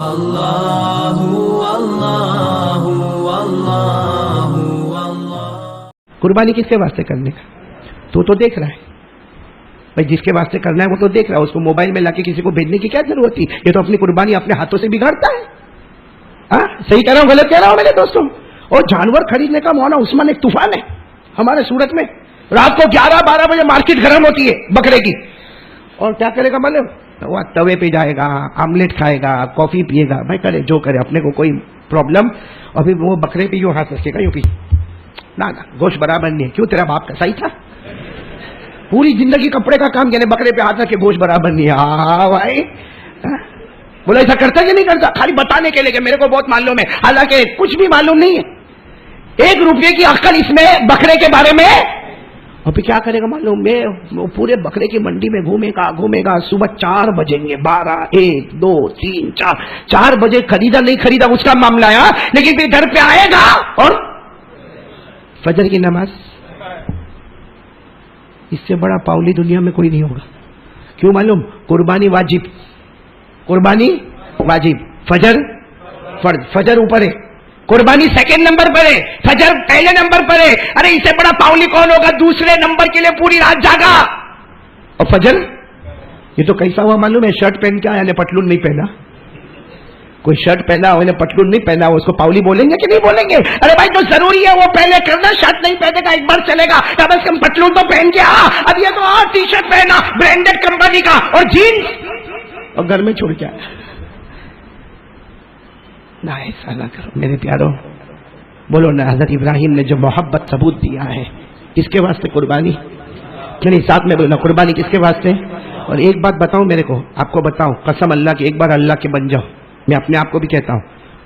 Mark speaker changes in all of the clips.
Speaker 1: اللہ اللہ اللہ اللہ۔
Speaker 2: قربانی کس کے واسطے کرنے کا؟ تو دیکھ رہا ہے بھائی، جس کے واسطے کرنا ہے وہ تو دیکھ رہا ہے، اس کو موبائل میں لا کے کسی کو بھیجنے کی کیا ضرورت تھی؟ یہ تو اپنی قربانی اپنے ہاتھوں سے بگاڑتا ہے۔ ہاں صحیح کہہ رہا ہوں غلط کہہ رہا ہوں میرے دوستوں؟ اور جانور خریدنے کا مولانا عثمان ایک طوفان ہے ہمارے سورت میں۔ رات کو 11-12 بجے مارکیٹ گرم ہوتی ہے بکرے کی، اور کیا کرے گا معلوم؟ وہ توے پہ جائے گا، آملیٹ کھائے گا، کافی پیے گا، بھائی کرے جو کرے، اپنے کو کوئی پرابلم۔ اور پھر وہ بکرے پہ یوں ہاتھ رکھے گا، یوں نہ گوشت برابر نہیں ہے۔ کیوں؟ تیرا باپ کا صحیح تھا، پوری زندگی کپڑے کا کام کیا، بکرے پہ ہاتھ رکھ کے گوشت برابر نہیں ہے۔ ہاں بھائی، بولا ایسا کرتا کہ نہیں کرتا؟ خالی بتانے کے لیے کہ میرے کو بہت معلوم ہے، حالانکہ کچھ بھی معلوم نہیں ہے۔ 1 روپے کی عقل اس میں بکرے کے بارے میں۔ اور پھر کیا کرے گا معلوم؟ میں پورے بکرے کی منڈی میں گھومے گا، صبح 4 بجیں گے، 12 1 2 3 4 بجے خریدا نہیں خریدا اس کا معاملہ ہے، لیکن پھر گھر پہ آئے گا اور فجر کی نماز۔ اس سے بڑا پاؤلی دنیا میں کوئی نہیں ہوگا۔ کیوں معلوم؟ قربانی واجب، فجر فرض، فجر اوپر ہے، قربانی سیکنڈ نمبر پر ہے، فجر پہلے نمبر پر ہے۔ ارے اس سے بڑا پاؤلی کون ہوگا؟ دوسرے نمبر کے لیے پوری رات جاگا۔ اور فجر یہ تو کیسا ہوا معلوم ہے؟ شرٹ پہن کے آیا نے پتلون نہیں پہنا، کوئی شرٹ پہنا ہو نے پتلون نہیں پہنا ہو، اس کو پاؤلی بولیں گے کہ نہیں بولیں گے؟ ارے بھائی جو ضروری ہے وہ پہلے کرنا، شرٹ نہیں پہنے گا ایک بار چلے گا، کم از کم پتلون تو پہن کے آ۔ اب یہ تو ٹی شرٹ پہنا برانڈیڈ کمپنی کا اور جینس، اور گھر میں چھوڑ کے آیا۔ نہ ایسا نہ کرو میرے پیارو، بولو نا حضرت ابراہیم نے جو محبت ثبوت دیا ہے، کس کے واسطے قربانی؟ نہیں ساتھ میں بولو نا، قربانی کس کے واسطے؟ اور ایک بات بتاؤں میرے کو، آپ کو بتاؤں قسم اللہ کی، ایک بار اللہ کے بن جاؤ، میں اپنے آپ کو بھی کہتا ہوں،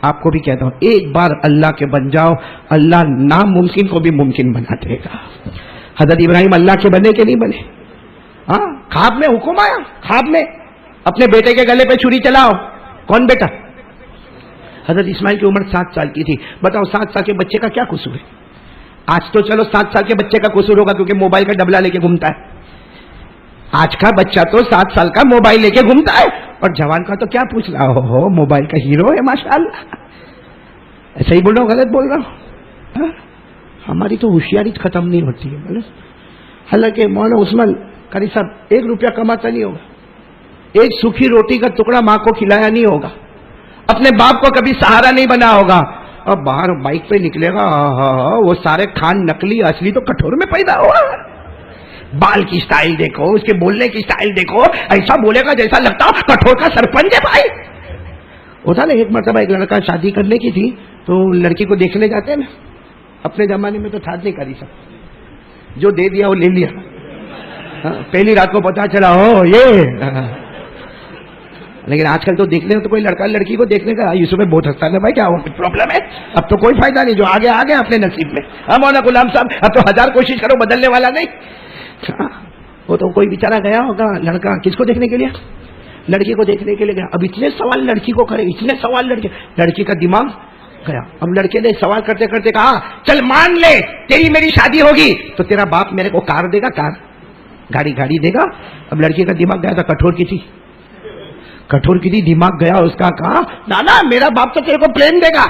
Speaker 2: آپ کو بھی کہتا ہوں، ایک بار اللہ کے بن جاؤ، اللہ ناممکن کو بھی ممکن بنا دے گا۔ حضرت ابراہیم اللہ کے بنے کہ نہیں بنے؟ ہاں، خواب میں حکم آیا، خواب میں اپنے بیٹے کے گلے پہ چھری چلاؤ۔ کون بیٹا؟ حضرت اسماعیل کی عمر 7 سال کی تھی۔ بتاؤ 7 سال کے بچے کا کیا قصور ہے؟ آج تو چلو 7 سال کے بچے کا قصور ہوگا کیونکہ موبائل کا ڈبلا لے کے گھومتا ہے، آج کا بچہ تو 7 سال کا موبائل لے کے گھومتا ہے، اور جوان کا تو کیا پوچھ رہا ہو، موبائل کا ہیرو ہے ماشاءاللہ۔ ایسا ہی بول رہا ہوں غلط بول رہا ہوں؟ ہماری تو ہوشیاری ختم نہیں ہوتی ہے۔ حالانکہ مولانا عثمان قاری صاحب 1 روپیہ کماتا نہیں ہوگا، ایک سوکھی روٹی کا ٹکڑا ماں کو کھلایا نہیں ہوگا، اپنے باپ کو کبھی سہارا نہیں بنا ہوگا، اور باہر بائک پہ نکلے گا، وہ سارے کھان نکلی اصلی تو کٹور میں پیدا ہوا۔ بال کی سٹائل دیکھو، اس کے بولنے کی سٹائل دیکھو، ایسا بولے گا جیسا لگتا کٹور کا سرپنچ ہے بھائی۔ ہوتا نا ایک مرتبہ ایک لڑکا شادی کرنے کی تھی تو لڑکی کو دیکھنے جاتے ہیں نا، اپنے زمانے میں تو تھا نہیں کاری سب، جو دے دیا وہ لے لیا۔ پہلی رات کو پتا چلا ہو یہ، لیکن آج کل تو دیکھنے تو کوئی لڑکا لڑکی کو دیکھنے کا یوسف میں بہت ہنستا ہے بھائی، کیا پرابلم ہے؟ اب تو کوئی فائدہ نہیں، جو آگے آگے اپنے نصیب میں۔ مولانا غلام صاحب اب تو 1000 کوشش کرو بدلنے والا نہیں۔ وہ تو کوئی بیچارہ گیا ہوگا لڑکا کس کو دیکھنے کے لیے؟ لڑکی کو دیکھنے کے لیے گیا۔ اب اتنے سوال لڑکی کو کرے، اتنے سوال لڑکی کا دماغ گیا۔ اب لڑکے نے سوال کرتے کرتے کہا چل مان لے تیری میری شادی ہوگی تو تیرا باپ میرے کو کار دے گا، کار گاڑی دے گا۔ اب لڑکی کا دماغ گیا تھا کٹور کی تھی، دماغ گیا اس کا، کہا نانا میرا باپ تو تیرے کو پلین دے گا،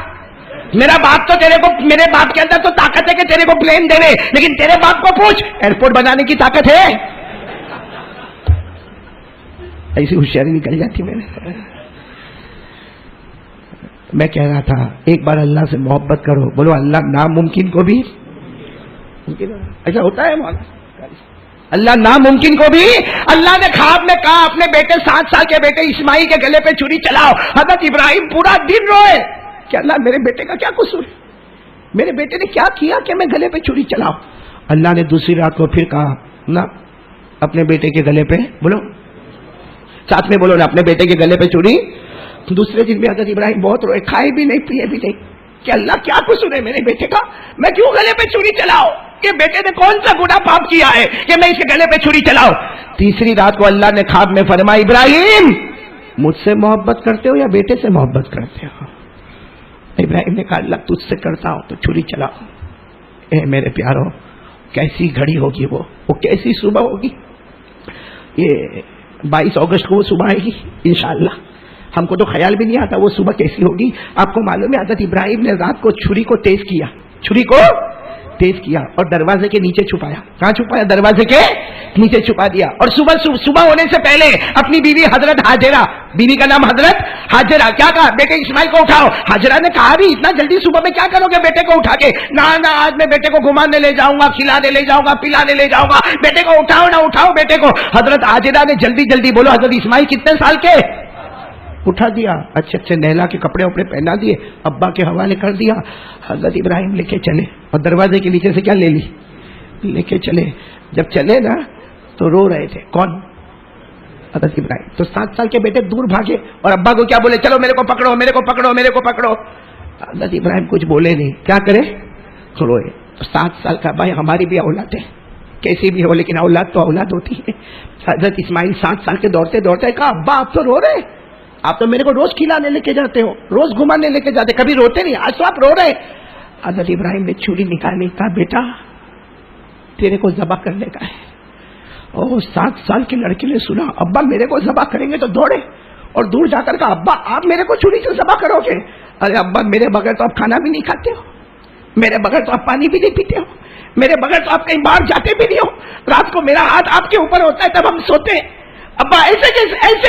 Speaker 2: میرا باپ تو تیرے کو، میرے باپ کے اندر تو طاقت ہے کہ تیرے کو پلین دے دے، لیکن تیرے باپ کو پوچھ ایئرپورٹ بنانے کی طاقت ہے؟ ایسی ہوشیاری نکل جاتی میں کہہ رہا تھا ایک بار اللہ سے محبت کرو، بولو اللہ ناممکن کو بھی ممکن۔ ایسا ہوتا ہے مولانا، اللہ ناممکن کو بھی۔ اللہ نے خواب میں کہا اپنے بیٹے 7 سال کے بیٹے اسماعیل کے گلے پہ چھری چلاؤ۔ حضرت ابراہیم پورا دن روئے کہ اللہ میرے بیٹے کا کیا قصور ہے، میرے بیٹے نے کیا کیا کہ میں گلے پہ چھری چلاؤ؟ اللہ نے دوسری رات کو پھر کہا نہ اپنے بیٹے کے گلے پہ، بولو ساتھ میں بولو نا، اپنے بیٹے کے گلے پہ چھری۔ دوسرے دن بھی حضرت ابراہیم بہت روئے، کھائے بھی نہیں پیے بھی نہیں کہ اللہ کیا قصور ہے میرے بیٹے کا، میں کیوں گلے پہ چھری چلاؤ؟ کہ بیٹے نے کون سا گناہ پاپ کیا ہے کہ میں اس کے گلے پہ چھری چلاؤ؟ تیسری رات کو اللہ نے خواب میں فرمایا ابراہیم مجھ سے محبت کرتے ہو یا بیٹے سے محبت کرتے ہو؟ ابراہیم نے کہا اللہ تجھ سے کرتا ہوں تو چھری چلاؤ۔ اے میرے پیارو کیسی گھڑی ہوگی وہ کیسی صبح ہوگی، یہ 22 اگست کو وہ صبح آئے گی انشاءاللہ۔ ہم کو تو خیال بھی نہیں آتا وہ صبح کیسی ہوگی. آپ کو معلوم ہے حضرت ابراہیم نے رات کو چھری کو تیز کیا اور دروازے کے نیچے چھپایا. کہاں چھپایا؟ دروازے کے نیچے چھپا دیا. اور صبح ہونے سے پہلے اپنی بیوی حضرت ہاجرہ، بیوی کا نام حضرت ہاجرہ، کیا کہا؟ بیٹے اسماعیل کو اٹھاؤ. ہاجرہ نے کہا بھی اتنا جلدی صبح میں کیا کرو گے بیٹے کو اٹھا کے؟ نہ آج میں بیٹے کو گھمانے لے جاؤں گا، کھلانے لے جاؤں گا، پلانے لے جاؤں گا. بیٹے کو اٹھاؤ نہ اٹھاؤ بیٹے کو. حضرت ہاجرہ نے جلدی بولو حضرت اسماعیل کتنے سال کے؟ اٹھا دیا، اچھے نہلا کے کپڑے وپڑے پہنا دیے، ابا کے حوالے کر دیا. حضرت ابراہیم لے کے چلے اور دروازے کے نیچے سے کیا لے کے چلے. جب چلے نا تو رو رہے تھے. کون؟ حضرت ابراہیم. تو 7 سال کے بیٹے دور بھاگے اور ابا کو کیا بولے؟ چلو میرے کو پکڑو. حضرت ابراہیم کچھ بولے نہیں. کیا کرے؟ روئے. 7 سال کا بھائی، ہماری بھی اولاد ہے کیسی بھی ہو، لیکن اولاد تو اولاد ہوتی ہے. حضرت اسماعیل 7 سال کے دوڑتے کہا ابا آپ تو رو رہے، آپ تو میرے کو روز کھلانے لے کے جاتے ہو، روز گھمانے لے کے جاتے، کبھی روتے نہیں، آج تو آپ رو رہے. حضرت ابراہیم نے چھری نکالی، کہا بیٹا تیرے کو ذبح کرنے کا ہے. اور 7 سال کے لڑکے نے سنا ابا میرے کو ذبح کریں گے، تو دوڑے اور دور جا کر کہا ابا آپ میرے کو چھری سے ذبح کرو گے؟ ارے ابا میرے بغیر تو آپ کھانا بھی نہیں کھاتے ہو، میرے بغیر تو آپ پانی بھی نہیں پیتے ہو، میرے بغیر تو آپ کہیں باہر جاتے بھی نہیں ہو، رات کو میرا ہاتھ آپ کے اوپر ہوتا ہے تب ہم سوتے ہیں. ابا ایسے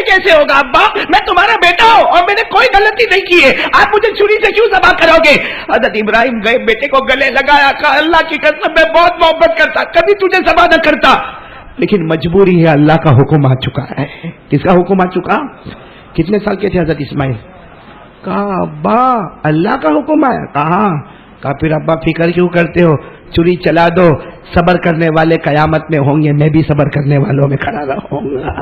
Speaker 2: کیسے ہوگا؟ ابا میں تمہارا بیٹا ہوں اور میں نے کوئی غلطی نہیں کی ہے، آپ مجھے چھری سے کیوں ذبح کرو گے؟ حضرت ابراہیم گئے، بیٹے کو گلے لگایا، کہا اللہ کی قسم میں بہت محبت کرتا، کبھی تجھے ذبح نہ کرتا، لیکن مجبوری ہے، اللہ کا حکم آ چکا ہے. کس کا حکم آ چکا؟ کتنے سال کے تھے حضرت اسماعیل؟ کہا ابا اللہ کا حکم آیا. کہا پھر ابا فکر کیوں کرتے ہو، چھری چلا دو، صبر کرنے والے قیامت میں ہوں گے، میں بھی صبر کرنے والوں میں کھڑا رہوں گا.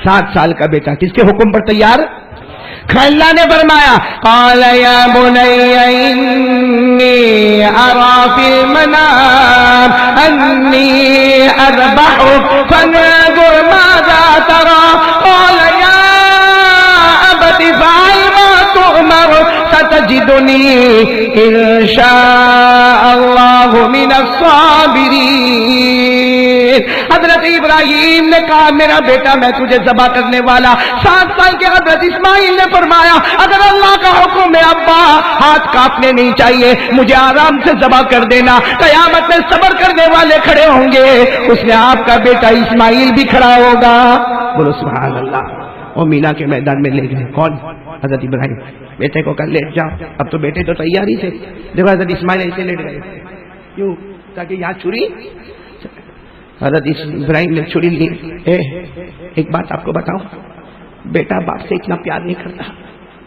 Speaker 2: 7 سال کا بیٹا کس کے حکم پر تیار؟ اللہ نے فرمایا قال یا بنی انی ارا فی المنام انی اذبحک فانظر ماذا ترى قال یا ابت افعل ما تؤمر ستجدنی ان شاء اللہ من الصابرین. حضرت ابراہیم نے کہا میرا بیٹا میں تجھے ذبح کرنے والا. 7 سال کے حضرت اسماعیل نے فرمایا اگر اللہ کا حکم ہے ابا ہاتھ کاپنے نہیں چاہیے، مجھے آرام سے ذبح کر دینا، قیامت میں صبر کرنے والے کھڑے ہوں گے، اس میں آپ کا بیٹا اسماعیل بھی کھڑا ہوگا. بولو سبحان اللہ. اور مینا کے میدان میں لے گئے. کون؟ حضرت ابراہیم. بیٹے کو کل لے جاؤ. اب تو بیٹے تو تیاری تھے. دیکھو حضرت اسماعیل ایسے لیٹ گئے، کیوں؟ تاکہ یہاں چھری. حضرت ابراہیم نے چھری لی. ایک بات آپ کو بتاؤں، بیٹا باپ سے اتنا پیار نہیں کرتا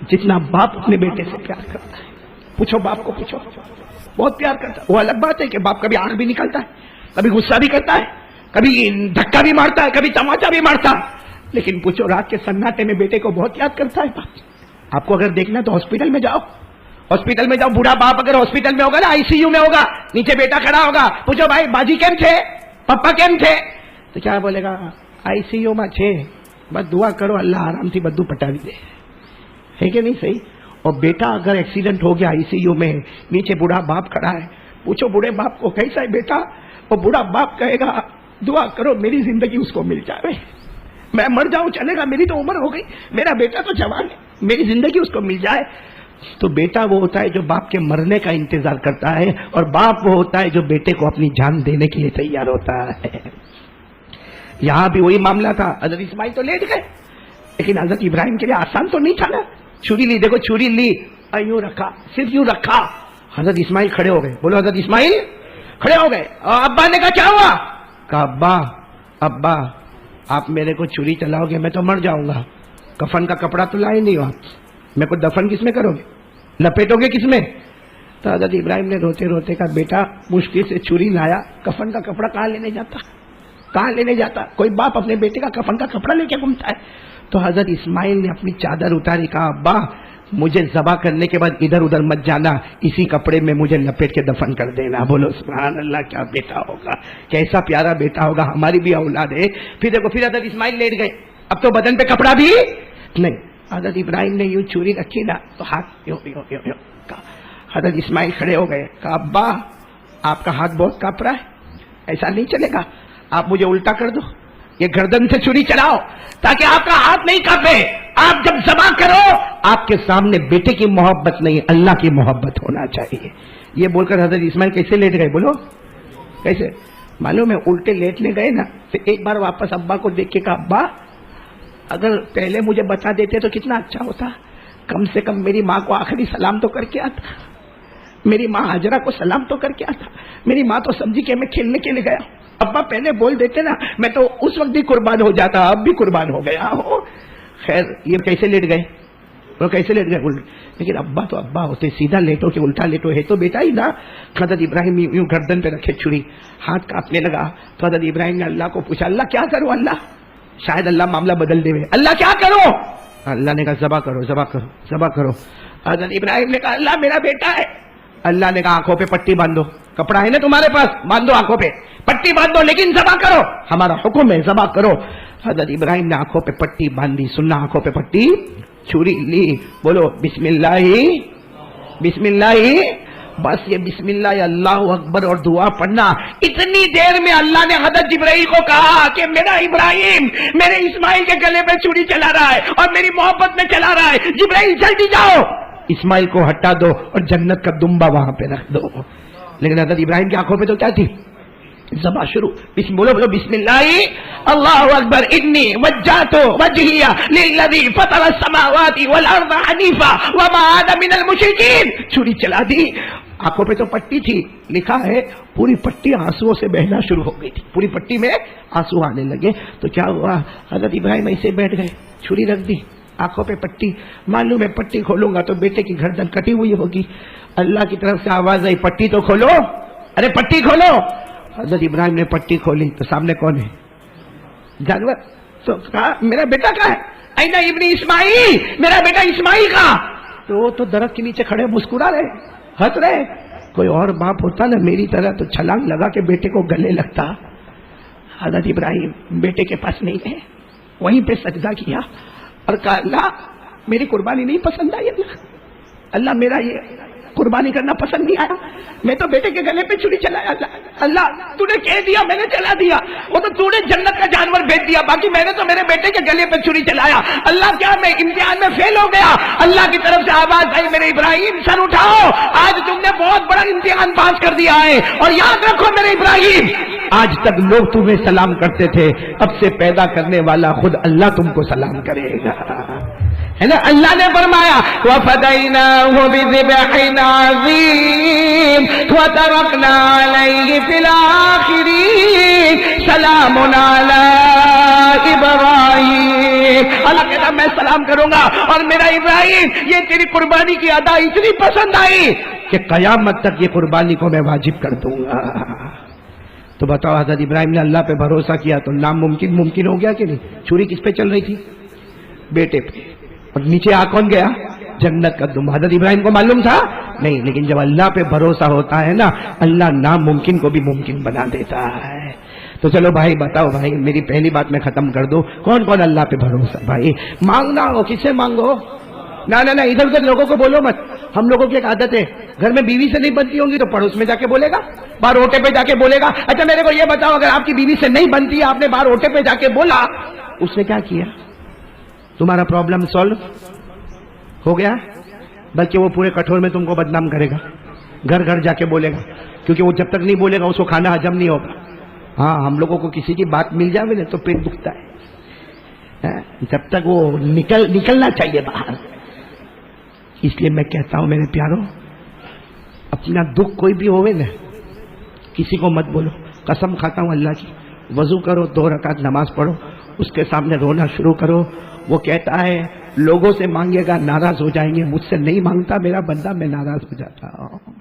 Speaker 2: جتنا باپ اپنے بیٹے سے پیار کرتا ہے. پوچھو باپ کو، پوچھو، بہت پیار کرتا ہے. وہ الگ بات ہے کہ باپ کبھی آنکھ بھی نکالتا ہے، کبھی غصہ بھی کرتا ہے، کبھی دھکا بھی مارتا ہے، کبھی تماچا بھی مارتا ہے، لیکن پوچھو رات کے سناٹے میں بیٹے کو بہت یاد کرتا ہے باپ. آپ کو اگر دیکھنا تو ہاسپٹل میں جاؤ، بوڑھا باپ اگر ہاسپٹل میں ہوگا نا، آئی سی یو میں ہوگا، نیچے بیٹا کھڑا ہوگا، پوچھو بھائی باجی کیم تھے، پپا کیم تھے، تو کیا بولے گا؟ آئی سی یو میں چھے، بس دعا کرو اللہ آرام سے بدو پٹاوی دے. ہے کہ نہیں صحیح؟ اور بیٹا اگر ایکسیڈنٹ ہو گیا آئی سی یو میں، نیچے بوڑھا باپ کھڑا ہے، پوچھو بوڑھے باپ کو کیسا ہے بیٹا، اور بوڑھا باپ کہے گا دعا کرو میری زندگی اس کو مل جائے، میں مر جاؤں چلے گا، میری تو عمر ہو گئی، میرا بیٹا تو جوان ہے، میری زندگی اس کو مل جائے. تو بیٹا وہ ہوتا ہے جو باپ کے مرنے کا انتظار کرتا ہے، اور باپ وہ ہوتا ہے جو بیٹے کو اپنی جان دینے کے لیے تیار ہوتا ہے. یہاں بھی وہی معاملہ تھا. حضرت اسماعیل تو لیٹ گئے، لیکن حضرت ابراہیم کے لیے آسان تو نہیں تھا نا. چھری لی، دیکھو چھری لی، یوں رکھا، صرف یوں رکھا. حضرت اسماعیل کھڑے ہو گئے. بولو حضرت اسماعیل کھڑے ہو گئے. اور ابا نے کہا کیا ہوا؟ کہا ابا آپ میرے کو چھری چلاؤ گے میں تو مر جاؤں گا. کفن کا کپڑا تو لائے نہیں ہو آپ، میرے کو دفن کس میں کرو گے، لپیٹو گے کس میں؟ تو حضرت ابراہیم نے روتے روتے کہا بیٹا مشکل سے چھری لایا، کفن کا کپڑا کہاں لینے جاتا، کوئی باپ اپنے بیٹے کا کفن کا کپڑا لے کے گھومتا ہے. تو حضرت اسماعیل نے اپنی چادر اتاری، کہا ابا مجھے ذبح کرنے کے بعد ادھر ادھر مت جانا، اسی کپڑے میں مجھے لپیٹ کے دفن کر دینا. بولو سبحان اللہ. کیا بیٹا ہوگا، کیسا پیارا بیٹا ہوگا. ہماری بھی اولاد ہے. پھر دیکھو پھر حضرت اسماعیل لیٹ گئے، اب تو بدن پہ کپڑا بھی نہیں. حضرت ابراہیم نے یوں چھری رکھی نا تو ہاتھ یوں کہا. حضرت اسماعیل کھڑے ہو گئے، کہا ابا آپ کا ہاتھ بہت کانپ رہا ہے، ایسا نہیں چلے گا، آپ مجھے الٹا کر دو، یہ گردن سے چھری چلاؤ تاکہ آپ کا ہاتھ نہیں کانپے. آپ جب ذبح کرو آپ کے سامنے بیٹے کی محبت نہیں اللہ کی محبت ہونا چاہیے. یہ بول کر حضرت اسماعیل کیسے لیٹ گئے؟ بولو کیسے؟ معلوم ہے الٹے لیٹنے گئے نا، پھر ایک بار واپس ابا کو دیکھ کے کہا ابا اگر پہلے مجھے بتا دیتے تو کتنا اچھا ہوتا، کم سے کم میری ماں کو آخری سلام تو کر کے آتا، میری ماں ہاجرہ کو سلام تو کر کے آتا، میری ماں تو سمجھی کہ میں کھیلنے کے لیے گیا. ابا پہلے بول دیتے نا میں تو اس وقت بھی قربان ہو جاتا، اب بھی قربان ہو گیا ہو. خیر یہ کیسے لیٹ گئے؟ وہ کیسے لیٹ گئے؟ لیکن ابا تو ابا ہوتے، سیدھا لیٹو کہ الٹا لیٹو ہے تو بیٹا ہی نا. حضرت ابراہیم یوں گردن پہ رکھے چھری، ہاتھ کاپنے لگا تو حضرت ابراہیم نے اللہ کو پوچھا اللہ کیا کروں؟ اللہ شاید اللہ معاملہ بدل دے، اللہ کیا کرو؟ اللہ نے کہا ذبح کرو ذبح کرو ذبح کرو. حضرت ابراہیم نے کہا اللہ میرا بیٹا ہے. اللہ نے کہا آنکھوں پہ پٹی باندھو، کپڑا ہے نا تمہارے پاس، باندھو آنکھوں پہ پٹی باندھو، لیکن ذبح کرو، ہمارا حکم ہے ذبح کرو. حضرت ابراہیم نے آنکھوں پہ پٹی باندھی، سننا آنکھوں پہ پٹی، چھری لی، بولو بسم اللہ بسم اللہ. بس یہ بسم اللہ اللہ اکبر اور دعا پڑھنا. اتنی دیر میں اللہ نے حضرت جبرائیل کو کہا کہ میرا ابراہیم میرے اسماعیل کے گلے پہ چھری چلا رہا ہے اور میری محبت میں چلا رہا ہے، جبرائیل جلدی جاؤ اسماعیل کو ہٹا دو اور جنت کا دمبا وہاں پہ رکھ دو. لیکن حضرت ابراہیم کی آنکھوں پہ تو کیا تھی؟ ذبح شروع. بولو بولو بسم اللہ اللہ اکبر انی وجہت وجہی للذی فطر السماوات والارض حنیفا وما انا من المشرکین. چھری چلا دی، آنکھوں پہ تو پٹی تھی، لکھا ہے پوری پٹی آنسوؤں سے بہنا شروع ہو گئی تھی، پوری پٹی میں آنسو آنے لگے. تو کیا ہوا؟ حضرت ابراہیم ایسے بیٹھ گئے، چھری رکھ دی، آنکھوں پہ پٹی. معلوم ہے پٹی کھولوں گا تو بیٹے کی گردن کٹی ہوئی ہوگی. اللہ کی طرف سے آواز آئی پٹی تو کھولو، ارے پٹی کھولو. حضرت ابراہیم نے پٹی کھولی تو سامنے کون ہے؟ جانور. تو کہا میرا بیٹا کہاں ہے؟ اینا ابن اسماعیل، میرا بیٹا اسماعیل کہاں؟ تو وہ تو درخت کے نیچے کھڑے مسکرا رہے، ہنس رہے. کوئی اور باپ ہوتا نا میری طرح تو چھلانگ لگا کے بیٹے کو گلے لگتا. حضرت ابراہیم بیٹے کے پاس نہیں گئے، وہیں پہ سجدہ کیا اور کہا اللہ میری قربانی نہیں پسند آئی، اللہ میرا یہ قربانی کرنا پسند نہیں آیا، میں تو بیٹے کے گلے پہ چھری چلایا. اللہ تو نے کہہ دیا میں نے چلا دیا، وہ تو نے جنت کا جانور بھیج دیا، باقی میں نے تو میرے بیٹے کے گلے پہ چھری چلایا. اللہ کیا میں امتحان میں فیل ہو گیا؟ اللہ کی طرف سے آواز آئی میرے ابراہیم سر اٹھاؤ، آج تم نے بہت بڑا امتحان پاس کر دیا ہے. اور یاد رکھو میرے ابراہیم آج تک لوگ تمہیں سلام کرتے تھے، اب سے پیدا کرنے والا خود اللہ تم کو سلام کرے گا، ہے نا. اللہ نے فرمایا وَفَدَيْنَاهُ بِذِبْحٍ عَظِيمٍ وَتَرَكْنَا عَلَيْهِ فِي الْآخِرِينَ سَلَامٌ عَلَىٰ إِبْرَاہِيمَ. اللہ کہتا میں سلام کروں گا اور میرا ابراہیم یہ تیری قربانی کی ادا اتنی پسند آئی کہ قیامت تک یہ قربانی کو میں واجب کر دوں گا. تو بتاؤ حضرت ابراہیم نے اللہ پہ بھروسہ کیا تو ناممکن ممکن ہو گیا کہ نہیں؟ چھری کس پہ چل رہی تھی؟ بیٹے پہ. اور نیچے آ کون گیا؟ جنت کا دم. حضرت ابراہیم کو معلوم تھا نہیں، لیکن جب اللہ پہ بھروسہ ہوتا ہے نا اللہ ناممکن کو بھی ممکن بنا دیتا ہے. تو چلو بھائی بتاؤ بھائی، میری پہلی بات میں ختم کر دو، کون کون اللہ پہ بھروسہ؟ بھائی مانگنا ہو کس سے مانگو؟ نہ ادھر ادھر لوگوں کو بولو مت. ہم لوگوں کی ایک عادت ہے گھر میں بیوی سے نہیں بنتی ہوں گی تو پڑوس میں جا کے بولے گا، باہر اوٹے پہ جا کے بولے گا. اچھا میرے کو یہ بتاؤ اگر آپ کی بیوی سے نہیں بنتی ہے، آپ نے باہر اوٹے پہ جا کے بولا، اس نے کیا کیا؟ تمہارا پرابلم سولو ہو گیا، بلکہ وہ پورے کٹور میں تم کو بدنام کرے گا، گھر گھر جا کے بولے گا، کیونکہ وہ جب تک نہیں بولے گا اس کو کھانا ہجم نہیں ہوگا. ہاں ہم لوگوں کو کسی کی بات مل جائے نا تو پیٹ دکھتا ہے، جب تک وہ نکلنا چاہیے باہر. اس لیے میں کہتا ہوں میرے پیاروں اپنا دکھ کوئی بھی ہوئے نا کسی کو مت بولو. قسم کھاتا ہوں اللہ کی، وضو کرو 2 رکعت نماز پڑھو، اس کے سامنے رونا شروع کرو. وہ کہتا ہے لوگوں سے مانگے گا ناراض ہو جائیں گے، مجھ سے نہیں مانگتا میرا بندہ میں ناراض ہو جاتا ہوں.